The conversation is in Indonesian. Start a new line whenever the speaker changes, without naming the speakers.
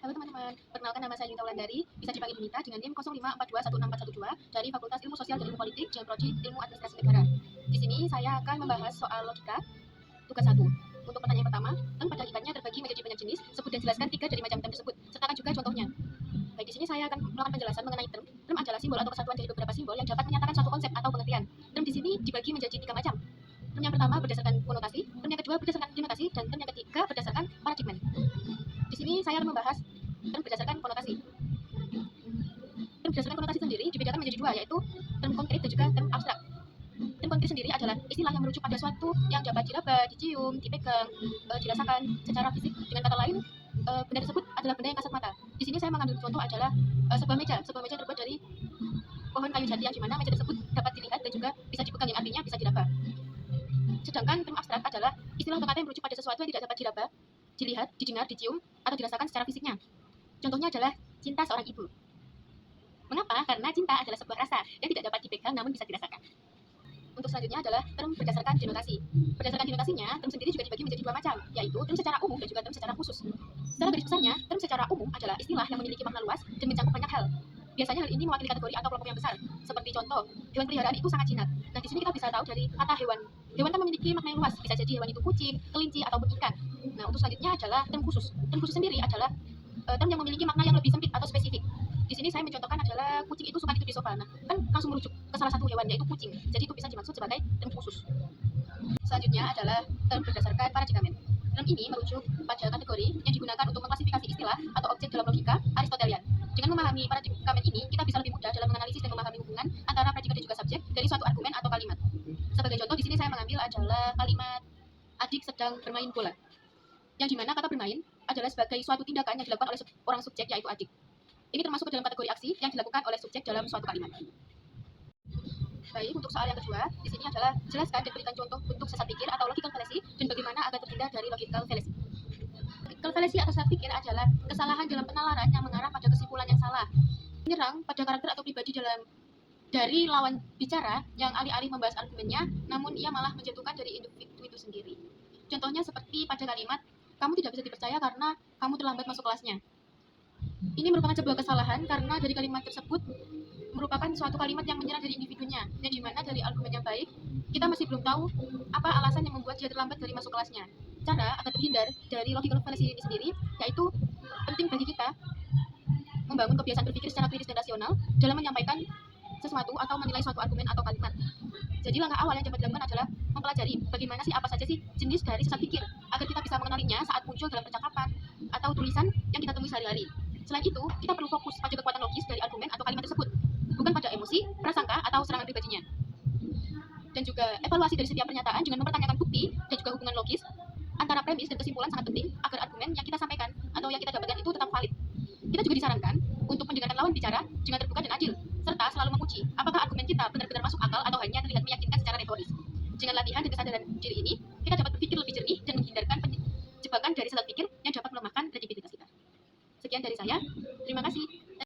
Halo teman-teman, perkenalkan nama saya Yunita Wulandari, bisa dipanggil Yunita dengan NIM 0542164112 dari Fakultas Ilmu Sosial dan Ilmu Politik dengan Prodi Ilmu Administrasi Negara. Di sini saya akan membahas soal logika, tugas 1. Untuk pertanyaan pertama, term pada logikanya terbagi menjadi banyak jenis, sebut dan jelaskan 3 dari macam term tersebut, sertakan juga contohnya. Baik, di sini saya akan melakukan penjelasan mengenai term. Term adalah simbol atau kesatuan dari beberapa simbol yang dapat menyatakan suatu konsep atau pengertian. Term di sini dibagi menjadi 3 macam. Term yang pertama berdasarkan konotasi, term yang kedua berdasarkan denotasi, dan term yang ketiga berdasarkan paradigmen. Di sini saya akan membahas term berdasarkan konotasi. Term berdasarkan konotasi sendiri dibedakan menjadi 2, yaitu term konkret dan juga term abstrak. Term konkret sendiri adalah istilah yang merujuk pada suatu yang dapat diraba, dicium, dipegang, dirasakan secara fisik. Dengan kata lain, benda tersebut adalah benda yang kasat mata. Di sini saya mengambil contoh adalah sebuah meja terbuat dari pohon kayu jati, yang dimana meja tersebut dapat dilihat dan juga bisa dipegang, yang artinya bisa diraba. Sedangkan term abstrak adalah istilah atau kata yang merujuk pada sesuatu yang tidak dapat diraba, dilihat, didengar, dicium, atau dirasakan secara fisiknya. Contohnya adalah cinta seorang ibu. Mengapa? Karena cinta adalah sebuah rasa yang tidak dapat dipegang namun bisa dirasakan. Untuk selanjutnya adalah term berdasarkan denotasi. Berdasarkan denotasinya, term sendiri juga dibagi menjadi 2 macam, yaitu term secara umum dan juga term secara khusus. Secara garis besarnya, term secara umum adalah istilah yang memiliki makna luas dan mencakup banyak hal. Biasanya hal ini mewakili kategori atau kelompok yang besar. Seperti contoh, hewan peliharaan itu sangat jinak. Nah, di sini kita bisa tahu dari kata hewan. Hewan kan memiliki makna yang luas, bisa jadi hewan itu kucing, kelinci, ataupun ikan. Nah, untuk selanjutnya adalah term khusus. Term khusus sendiri adalah term yang memiliki makna yang lebih sempit atau spesifik. Di sini saya mencontohkan adalah kucing itu suka tidur di sofa. Nah, kan langsung merujuk ke salah satu hewan, yaitu kucing. Jadi itu bisa dimaksud sebagai term khusus. Selanjutnya adalah term berdasarkan paradigmen. Term ini merujuk pada kategori yang digunakan untuk mengklasifikasi istilah atau objek dalam logika Aristotelian. Dengan memahami paradigmen ini, kita bisa lebih mudah dalam menganalisis dan memahami hubungan antara predikat dan juga subjek dari suatu argumen atau kalimat. Sebagai contoh, di sini saya mengambil adalah kalimat adik sedang bermain bola, yang dimana kata bermain adalah sebagai suatu tindakan yang dilakukan oleh orang subjek, yaitu adik. Ini termasuk ke dalam kategori aksi yang dilakukan oleh subjek dalam suatu kalimat. Baik, untuk soal yang kedua, di sini adalah jelaskan dan berikan contoh bentuk sesat pikir atau logical fallacy dan bagaimana agar terhindar dari logical fallacy. Logical fallacy atau sesat pikir adalah kesalahan dalam penalaran yang mengarah pada kesimpulan yang salah, menyerang pada karakter atau pribadi dari lawan bicara yang alih-alih membahas argumennya, namun ia malah menjatuhkan dari individu itu sendiri. Contohnya seperti pada kalimat, kamu tidak bisa dipercaya karena kamu terlambat masuk kelasnya. Ini merupakan sebuah kesalahan karena dari kalimat tersebut merupakan suatu kalimat yang menyerang dari individunya, yang dimana dari argumen yang baik, kita masih belum tahu apa alasan yang membuat dia terlambat dari masuk kelasnya. Cara agar terhindar dari logical fallacy ini sendiri, yaitu penting bagi kita membangun kebiasaan berpikir secara kritis dan rasional dalam menyampaikan sesuatu atau menilai suatu argumen atau kalimat. Jadi langkah awal yang dapat dilakukan adalah mempelajari bagaimana sih, apa saja sih jenis dari sesat pikir, agar kita bisa mengenalinya saat muncul dalam percakapan atau tulisan yang kita temui sehari-hari. Selain itu, kita perlu fokus pada kekuatan logis dari argumen atau kalimat tersebut, bukan pada emosi, prasangka, atau serangan pribadinya. Dan juga evaluasi dari setiap pernyataan dengan mempertanyakan bukti dan juga hubungan logis antara premis dan kesimpulan sangat penting agar argumen yang kita sampaikan atau yang kita dapatkan itu tetap valid. Kita juga disarankan untuk mendengarkan lawan bicara dengan terbuka dan adil, serta selalu menguji apakah argumen kita benar-benar masuk akal atau hanya terlihat meyakinkan secara retoris. Dengan latihan dan kesadaran diri ini, kita dapat berpikir lebih jernih dan menghindarkan jebakan dari sesat pikir yang dapat melemahkan kredibilitas kita. Sekian dari saya. Terima kasih.